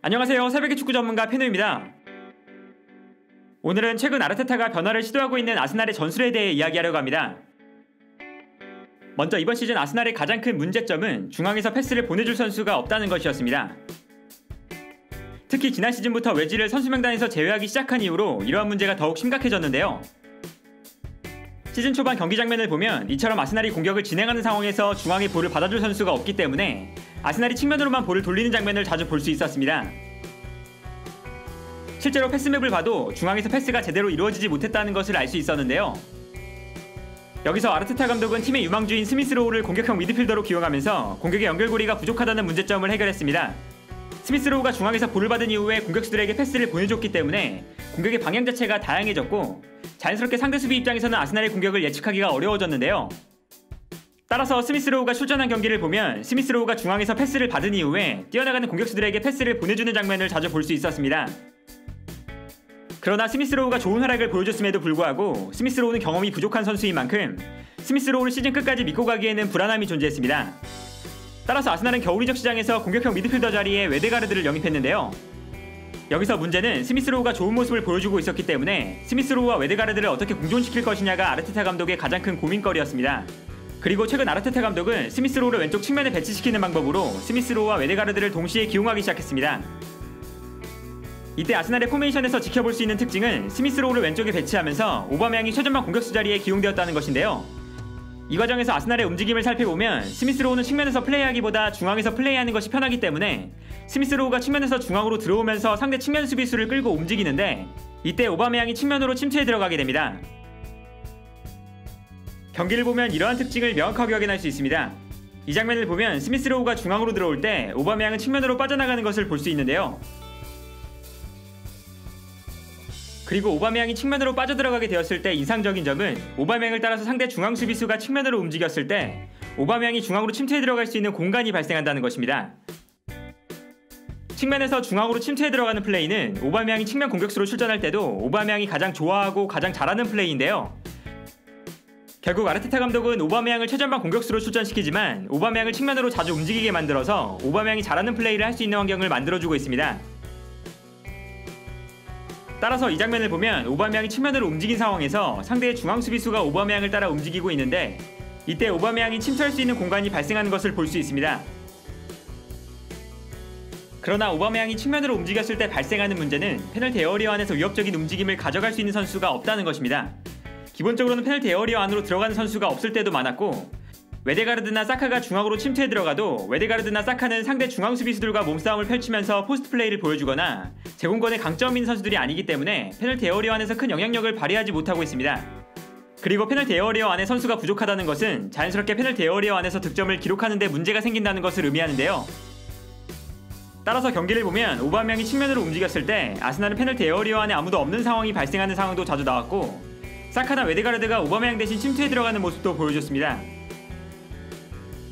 안녕하세요. 새벽의 축구 전문가 페누입니다. 오늘은 최근 아르테타가 변화를 시도하고 있는 아스날의 전술에 대해 이야기하려고 합니다. 먼저 이번 시즌 아스날의 가장 큰 문제점은 중앙에서 패스를 보내줄 선수가 없다는 것이었습니다. 특히 지난 시즌부터 외지를 선수 명단에서 제외하기 시작한 이후로 이러한 문제가 더욱 심각해졌는데요. 시즌 초반 경기 장면을 보면 이처럼 아스날이 공격을 진행하는 상황에서 중앙에 볼을 받아줄 선수가 없기 때문에 아스날이 측면으로만 볼을 돌리는 장면을 자주 볼 수 있었습니다. 실제로 패스맵을 봐도 중앙에서 패스가 제대로 이루어지지 못했다는 것을 알 수 있었는데요. 여기서 아르테타 감독은 팀의 유망주인 스미스 로우를 공격형 미드필더로 기용하면서 공격의 연결고리가 부족하다는 문제점을 해결했습니다. 스미스 로우가 중앙에서 볼을 받은 이후에 공격수들에게 패스를 보내줬기 때문에 공격의 방향 자체가 다양해졌고 자연스럽게 상대 수비 입장에서는 아스날의 공격을 예측하기가 어려워졌는데요. 따라서 스미스 로우가 출전한 경기를 보면 스미스 로우가 중앙에서 패스를 받은 이후에 뛰어나가는 공격수들에게 패스를 보내주는 장면을 자주 볼 수 있었습니다. 그러나 스미스 로우가 좋은 활약을 보여줬음에도 불구하고 스미스 로우는 경험이 부족한 선수인 만큼 스미스 로우를 시즌 끝까지 믿고 가기에는 불안함이 존재했습니다. 따라서 아스날은 겨울 이적 시장에서 공격형 미드필더 자리에 웨데가르드를 영입했는데요. 여기서 문제는 스미스 로우가 좋은 모습을 보여주고 있었기 때문에 스미스 로우와 웨데가르드를 어떻게 공존시킬 것이냐가 아르테타 감독의 가장 큰 고민거리였습니다. 그리고 최근 아르테타 감독은 스미스 로우를 왼쪽 측면에 배치시키는 방법으로 스미스 로우와 웨데가르드를 동시에 기용하기 시작했습니다. 이때 아스날의 포메이션에서 지켜볼 수 있는 특징은 스미스 로우를 왼쪽에 배치하면서 오바메양이 최전방 공격수 자리에 기용되었다는 것인데요. 이 과정에서 아스날의 움직임을 살펴보면 스미스 로우는 측면에서 플레이하기보다 중앙에서 플레이하는 것이 편하기 때문에 스미스 로우가 측면에서 중앙으로 들어오면서 상대 측면 수비수를 끌고 움직이는데 이때 오바메양이 측면으로 침투해 들어가게 됩니다. 경기를 보면 이러한 특징을 명확하게 확인할 수 있습니다. 이 장면을 보면 스미스 로우가 중앙으로 들어올 때 오바메양은 측면으로 빠져나가는 것을 볼 수 있는데요. 그리고 오바메양이 측면으로 빠져들어가게 되었을 때 인상적인 점은 오바메양을 따라서 상대 중앙 수비수가 측면으로 움직였을 때 오바메양이 중앙으로 침투해 들어갈 수 있는 공간이 발생한다는 것입니다. 측면에서 중앙으로 침투해 들어가는 플레이는 오바메양이 측면 공격수로 출전할 때도 오바메양이 가장 좋아하고 가장 잘하는 플레이인데요. 결국 아르테타 감독은 오바메양을 최전방 공격수로 출전시키지만 오바메양을 측면으로 자주 움직이게 만들어서 오바메양이 잘하는 플레이를 할 수 있는 환경을 만들어주고 있습니다. 따라서 이 장면을 보면 오바메양이 측면으로 움직인 상황에서 상대의 중앙 수비수가 오바메양을 따라 움직이고 있는데 이때 오바메양이 침투할 수 있는 공간이 발생하는 것을 볼 수 있습니다. 그러나 오바메양이 측면으로 움직였을 때 발생하는 문제는 페널티 에어리어 안에서 위협적인 움직임을 가져갈 수 있는 선수가 없다는 것입니다. 기본적으로는 페널티 에어리어 안으로 들어가는 선수가 없을 때도 많았고 웨데가르드나 사카가 중앙으로 침투해 들어가도 웨데가르드나 사카는 상대 중앙 수비수들과 몸싸움을 펼치면서 포스트 플레이를 보여주거나 제공권에 강점 있는 선수들이 아니기 때문에 페널티 에어리어 안에서 큰 영향력을 발휘하지 못하고 있습니다. 그리고 페널티 에어리어 안에 선수가 부족하다는 것은 자연스럽게 페널티 에어리어 안에서 득점을 기록하는 데 문제가 생긴다는 것을 의미하는데요. 따라서 경기를 보면 오바메양이 측면으로 움직였을 때 아스날은 페널티 에어리어 안에 아무도 없는 상황이 발생하는 상황도 자주 나왔고 사카나 웨데가르드가 오바메양 대신 침투해 들어가는 모습도 보여줬습니다.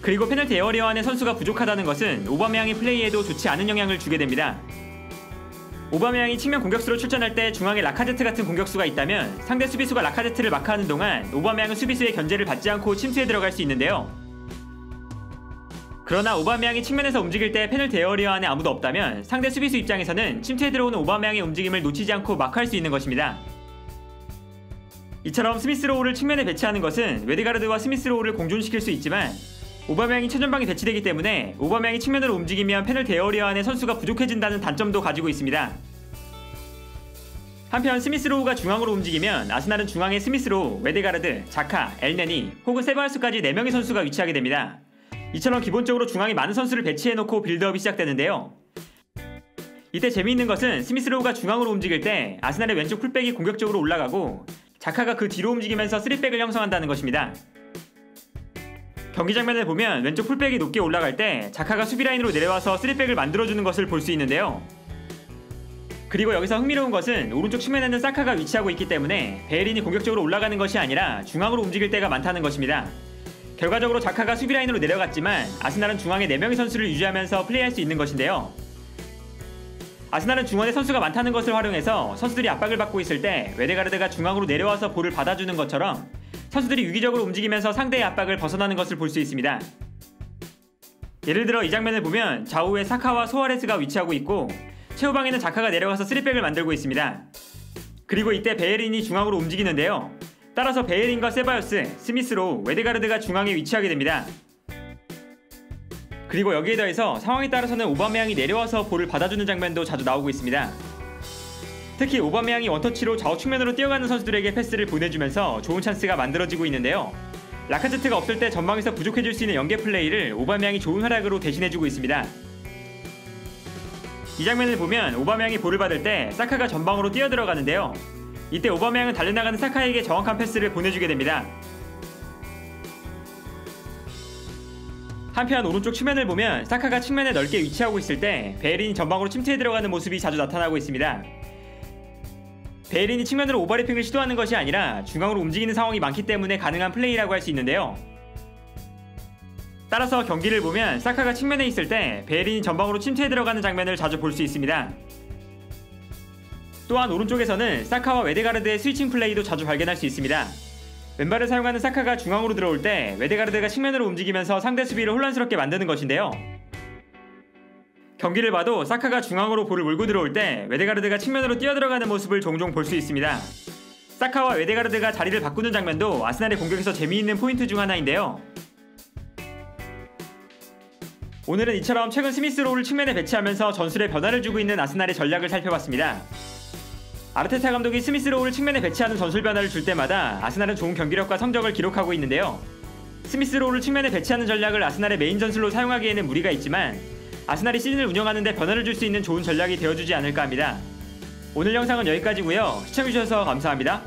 그리고 페널티 에어리어 안에 선수가 부족하다는 것은 오바메양의 플레이에도 좋지 않은 영향을 주게 됩니다. 오바메양이 측면 공격수로 출전할 때 중앙에 라카제트 같은 공격수가 있다면 상대 수비수가 라카제트를 마크하는 동안 오바메양은 수비수의 견제를 받지 않고 침투해 들어갈 수 있는데요. 그러나 오바메양이 측면에서 움직일 때 페널티 에어리어 안에 아무도 없다면 상대 수비수 입장에서는 침투해 들어오는 오바메양의 움직임을 놓치지 않고 마크할 수 있는 것입니다. 이처럼 스미스 로우를 측면에 배치하는 것은 웨데가르드와 스미스 로우를 공존시킬 수 있지만 오바메양이 최전방에 배치되기 때문에 오바메양이 측면으로 움직이면 페널티 에어리어 안에 선수가 부족해진다는 단점도 가지고 있습니다. 한편 스미스 로우가 중앙으로 움직이면 아스날은 중앙에 스미스 로우, 웨데가르드, 자카, 엘네니 혹은 세바야스까지 4명의 선수가 위치하게 됩니다. 이처럼 기본적으로 중앙에 많은 선수를 배치해놓고 빌드업이 시작되는데요. 이때 재미있는 것은 스미스 로우가 중앙으로 움직일 때 아스날의 왼쪽 풀백이 공격적으로 올라가고 자카가 그 뒤로 움직이면서 3백을 형성한다는 것입니다. 경기 장면을 보면 왼쪽 풀백이 높게 올라갈 때 자카가 수비라인으로 내려와서 3백을 만들어주는 것을 볼 수 있는데요. 그리고 여기서 흥미로운 것은 오른쪽 측면에는 사카가 위치하고 있기 때문에 베예린이 공격적으로 올라가는 것이 아니라 중앙으로 움직일 때가 많다는 것입니다. 결과적으로 자카가 수비라인으로 내려갔지만 아스날은 중앙에 4명의 선수를 유지하면서 플레이할 수 있는 것인데요. 아스날은 중원에 선수가 많다는 것을 활용해서 선수들이 압박을 받고 있을 때 웨데가르드가 중앙으로 내려와서 볼을 받아주는 것처럼 선수들이 유기적으로 움직이면서 상대의 압박을 벗어나는 것을 볼 수 있습니다. 예를 들어 이 장면을 보면 좌우에 사카와 소아레스가 위치하고 있고 최후방에는 자카가 내려가서 3백을 만들고 있습니다. 그리고 이때 베예린이 중앙으로 움직이는데요. 따라서 베예린과 세바요스, 스미스로우, 웨데가르드가 중앙에 위치하게 됩니다. 그리고 여기에 더해서 상황에 따라서는 오바메양이 내려와서 볼을 받아주는 장면도 자주 나오고 있습니다. 특히 오바메양이 원터치로 좌우 측면으로 뛰어가는 선수들에게 패스를 보내주면서 좋은 찬스가 만들어지고 있는데요. 라카제트가 없을 때 전방에서 부족해질 수 있는 연계 플레이를 오바메양이 좋은 활약으로 대신해주고 있습니다. 이 장면을 보면 오바메양이 볼을 받을 때 사카가 전방으로 뛰어들어가는데요. 이때 오바메양은 달려나가는 사카에게 정확한 패스를 보내주게 됩니다. 한편 오른쪽 측면을 보면 사카가 측면에 넓게 위치하고 있을 때 베예린이 전방으로 침투해 들어가는 모습이 자주 나타나고 있습니다. 베예린이 측면으로 오버래핑을 시도하는 것이 아니라 중앙으로 움직이는 상황이 많기 때문에 가능한 플레이라고 할 수 있는데요. 따라서 경기를 보면 사카가 측면에 있을 때 베예린이 전방으로 침투해 들어가는 장면을 자주 볼 수 있습니다. 또한 오른쪽에서는 사카와 웨데가르드의 스위칭 플레이도 자주 발견할 수 있습니다. 왼발을 사용하는 사카가 중앙으로 들어올 때 웨데가르드가 측면으로 움직이면서 상대 수비를 혼란스럽게 만드는 것인데요. 경기를 봐도 사카가 중앙으로 볼을 몰고 들어올 때 웨데가르드가 측면으로 뛰어들어가는 모습을 종종 볼 수 있습니다. 사카와 웨데가르드가 자리를 바꾸는 장면도 아스날의 공격에서 재미있는 포인트 중 하나인데요. 오늘은 이처럼 최근 스미스로우를 측면에 배치하면서 전술에 변화를 주고 있는 아스날의 전략을 살펴봤습니다. 아르테타 감독이 스미스로우를 측면에 배치하는 전술 변화를 줄 때마다 아스날은 좋은 경기력과 성적을 기록하고 있는데요. 스미스로우를 측면에 배치하는 전략을 아스날의 메인 전술로 사용하기에는 무리가 있지만 아스날이 시즌을 운영하는 데 변화를 줄 수 있는 좋은 전략이 되어주지 않을까 합니다. 오늘 영상은 여기까지고요. 시청해주셔서 감사합니다.